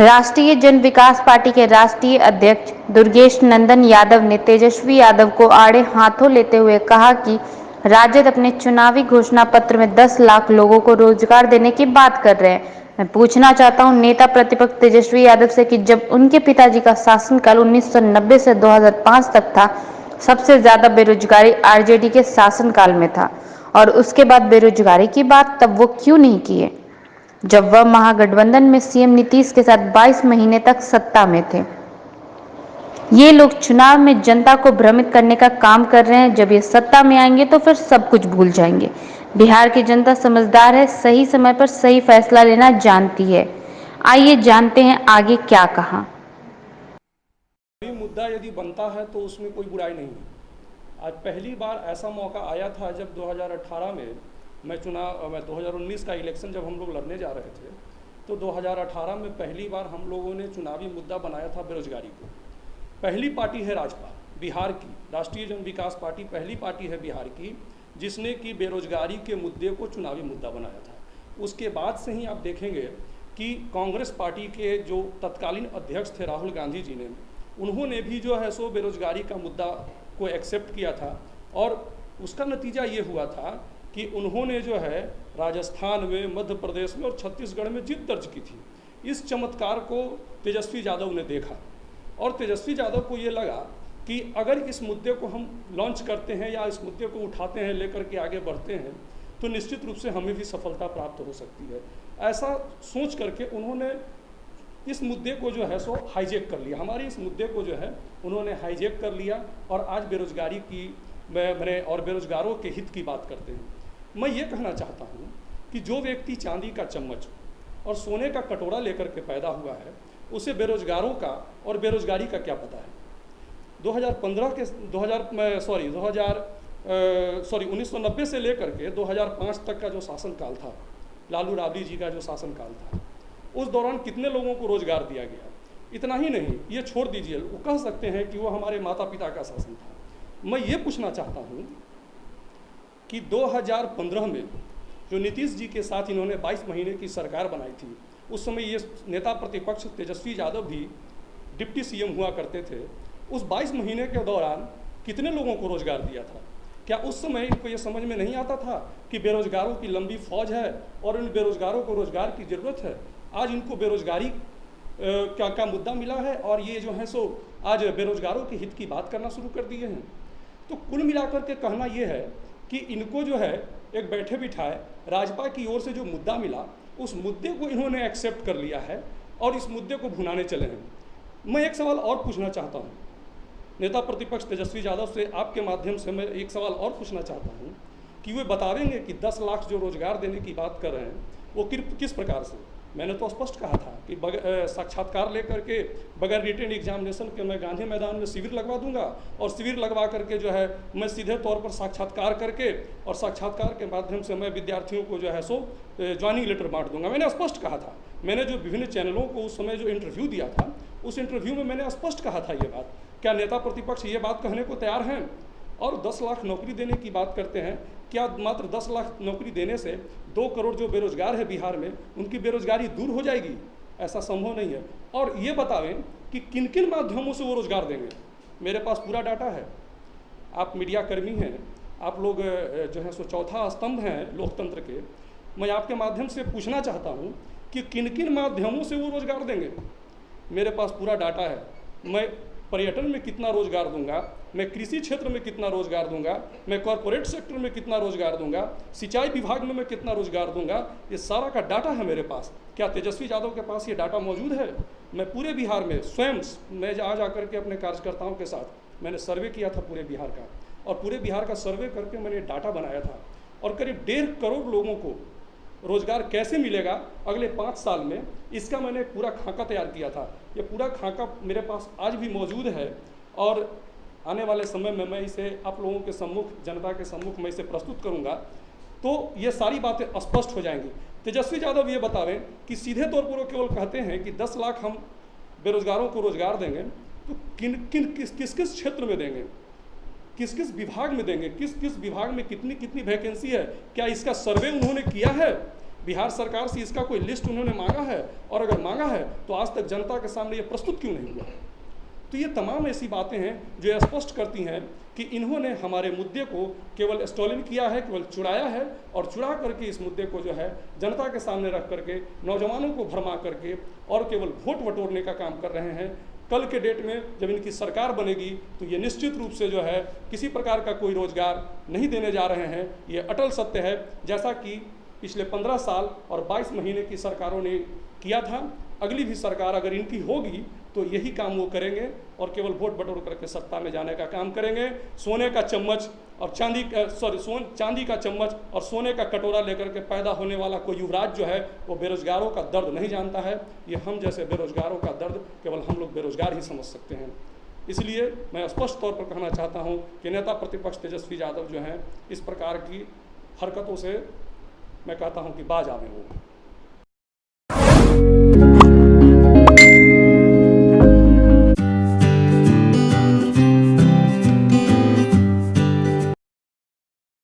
राष्ट्रीय जन विकास पार्टी के राष्ट्रीय अध्यक्ष दुर्गेश नंदन यादव ने तेजस्वी यादव को आड़े हाथों लेते हुए कहा कि राजद अपने चुनावी घोषणा पत्र में 10 लाख लोगों को रोजगार देने की बात कर रहे हैं। मैं पूछना चाहता हूं नेता प्रतिपक्ष तेजस्वी यादव से कि जब उनके पिताजी का शासनकाल 1990 से 2005 तक था, सबसे ज्यादा बेरोजगारी आरजेडी के शासनकाल में था और उसके बाद बेरोजगारी की बात तब वो क्यों नहीं किए जब वह महागठबंधन में सीएम नीतीश के साथ 22 महीने तक सत्ता में थे। ये लोग चुनाव में जनता को भ्रमित करने का काम कर रहे हैं। जब ये सत्ता में आएंगे तो फिर सब कुछ भूल जाएंगे। बिहार की जनता समझदार है, सही समय पर सही फैसला लेना जानती है। आइए जानते हैं आगे क्या कहा। मुद्दा यदि बनता है तो उसमें कोई बुराई नहीं है। आज पहली बार ऐसा मौका आया था जब 2018 में मैं 2019 का इलेक्शन जब हम लोग लड़ने जा रहे थे, तो 2018 में पहली बार हम लोगों ने चुनावी मुद्दा बनाया था बेरोजगारी को। पहली पार्टी है राजपा बिहार की, राष्ट्रीय जन विकास पार्टी पहली पार्टी है बिहार की जिसने कि बेरोजगारी के मुद्दे को चुनावी मुद्दा बनाया था। उसके बाद से ही आप देखेंगे कि कांग्रेस पार्टी के जो तत्कालीन अध्यक्ष थे राहुल गांधी जी ने, उन्होंने भी जो है सो बेरोजगारी का मुद्दा को एक्सेप्ट किया था और उसका नतीजा ये हुआ था कि उन्होंने जो है राजस्थान में, मध्य प्रदेश में और छत्तीसगढ़ में जीत दर्ज की थी। इस चमत्कार को तेजस्वी यादव ने देखा और तेजस्वी यादव को ये लगा कि अगर इस मुद्दे को हम लॉन्च करते हैं या इस मुद्दे को उठाते हैं, लेकर के आगे बढ़ते हैं, तो निश्चित रूप से हमें भी सफलता प्राप्त हो सकती है। ऐसा सोच करके उन्होंने इस मुद्दे को जो है सो हाईजैक कर लिया। हमारे इस मुद्दे को जो है उन्होंने हाईजैक कर लिया और आज बेरोजगारी की मैंने और बेरोजगारों के हित की बात करते हैं। मैं ये कहना चाहता हूँ कि जो व्यक्ति चांदी का चम्मच और सोने का कटोरा लेकर के पैदा हुआ है, उसे बेरोजगारों का और बेरोजगारी का क्या पता है। 1990 से लेकर के 2005 तक का जो शासनकाल था, लालू राबड़ी जी का जो शासनकाल था, उस दौरान कितने लोगों को रोजगार दिया गया। इतना ही नहीं, ये छोड़ दीजिए, वो कह सकते हैं कि वो हमारे माता पिता का शासन था। मैं ये पूछना चाहता हूँ कि 2015 में जो नीतीश जी के साथ इन्होंने 22 महीने की सरकार बनाई थी, उस समय ये नेता प्रतिपक्ष तेजस्वी यादव भी डिप्टी सीएम हुआ करते थे। उस 22 महीने के दौरान कितने लोगों को रोजगार दिया था? क्या उस समय इनको ये समझ में नहीं आता था कि बेरोजगारों की लंबी फौज है और इन बेरोजगारों को रोजगार की ज़रूरत है? आज इनको बेरोजगारी का मुद्दा मिला है और ये जो है सो आज बेरोजगारों के हित की बात करना शुरू कर दिए हैं। तो कुल मिलाकर के कहना ये है कि इनको जो है एक बैठे बिठाए राजपा की ओर से जो मुद्दा मिला, उस मुद्दे को इन्होंने एक्सेप्ट कर लिया है और इस मुद्दे को भुनाने चले हैं। मैं एक सवाल और पूछना चाहता हूँ नेता प्रतिपक्ष तेजस्वी यादव से, आपके माध्यम से मैं एक सवाल और पूछना चाहता हूँ कि वे बतावेंगे कि 10 लाख जो रोजगार देने की बात कर रहे हैं वो किस प्रकार से। मैंने तो स्पष्ट कहा था कि साक्षात्कार लेकर के बगैर रिटेन एग्जामिनेशन के मैं गांधी मैदान में शिविर लगवा दूंगा और शिविर लगवा करके जो है मैं सीधे तौर पर साक्षात्कार करके और साक्षात्कार के माध्यम से मैं विद्यार्थियों को जो है सो ज्वाइनिंग लेटर बांट दूंगा। मैंने स्पष्ट कहा था। मैंने जो विभिन्न चैनलों को उस समय जो इंटरव्यू दिया था, उस इंटरव्यू में मैंने स्पष्ट कहा था ये बात। क्या नेता प्रतिपक्ष ये बात कहने को तैयार हैं? और 10 लाख नौकरी देने की बात करते हैं। क्या मात्र 10 लाख नौकरी देने से 2 करोड़ जो बेरोजगार है बिहार में, उनकी बेरोजगारी दूर हो जाएगी? ऐसा संभव नहीं है। और ये बतावें कि किन किन माध्यमों से वो रोजगार देंगे। मेरे पास पूरा डाटा है। आप मीडिया कर्मी हैं, आप लोग जो है सो चौथा स्तंभ हैं लोकतंत्र के। मैं आपके माध्यम से पूछना चाहता हूँ कि किन किन माध्यमों से वो रोजगार देंगे। मेरे पास पूरा डाटा है। मैं पर्यटन में कितना रोजगार दूंगा, मैं कृषि क्षेत्र में कितना रोजगार दूंगा, मैं कॉरपोरेट सेक्टर में कितना रोजगार दूंगा, सिंचाई विभाग में मैं कितना रोजगार दूंगा, ये सारा का डाटा है मेरे पास। क्या तेजस्वी यादव के पास ये डाटा मौजूद है? मैं पूरे बिहार में स्वयं मैं जा करके अपने कार्यकर्ताओं के साथ मैंने सर्वे किया था पूरे बिहार का, और पूरे बिहार का सर्वे करके मैंने डाटा बनाया था और करीब 1.5 करोड़ लोगों को रोजगार कैसे मिलेगा अगले 5 साल में, इसका मैंने पूरा खाका तैयार किया था। ये पूरा खाका मेरे पास आज भी मौजूद है और आने वाले समय में मैं इसे आप लोगों के सम्मुख, जनता के सम्मुख मैं इसे प्रस्तुत करूंगा, तो ये सारी बातें स्पष्ट हो जाएंगी। तेजस्वी यादव ये बतावें कि सीधे तौर पर वो केवल कहते हैं कि 10 लाख हम बेरोजगारों को रोजगार देंगे, तो किस किस क्षेत्र में देंगे, किस किस विभाग में देंगे, किस किस विभाग में कितनी कितनी वैकेंसी है, क्या इसका सर्वे उन्होंने किया है? बिहार सरकार से इसका कोई लिस्ट उन्होंने मांगा है, और अगर मांगा है तो आज तक जनता के सामने ये प्रस्तुत क्यों नहीं हुआ? तो ये तमाम ऐसी बातें हैं जो स्पष्ट करती हैं कि इन्होंने हमारे मुद्दे को केवल स्टॉलिन किया है, केवल चुराया है, और चुरा करके इस मुद्दे को जो है जनता के सामने रख करके नौजवानों को भरमा करके और केवल वोट बटोरने का काम कर रहे हैं। कल के डेट में जब इनकी सरकार बनेगी तो ये निश्चित रूप से जो है किसी प्रकार का कोई रोजगार नहीं देने जा रहे हैं। ये अटल सत्य है, जैसा कि पिछले 15 साल और 22 महीने की सरकारों ने किया था। अगली भी सरकार अगर इनकी होगी तो यही काम वो करेंगे और केवल वोट बटोर करके सत्ता में जाने का काम करेंगे। सोने का चम्मच और चांदी का चम्मच और सोने का कटोरा लेकर के पैदा होने वाला कोई युवराज जो है वो बेरोजगारों का दर्द नहीं जानता है। ये हम जैसे बेरोजगारों का दर्द केवल हम लोग बेरोजगार ही समझ सकते हैं। इसलिए मैं स्पष्ट तौर पर कहना चाहता हूँ कि नेता प्रतिपक्ष तेजस्वी यादव जो हैं इस प्रकार की हरकतों से मैं कहता हूँ कि बाज आवे वो।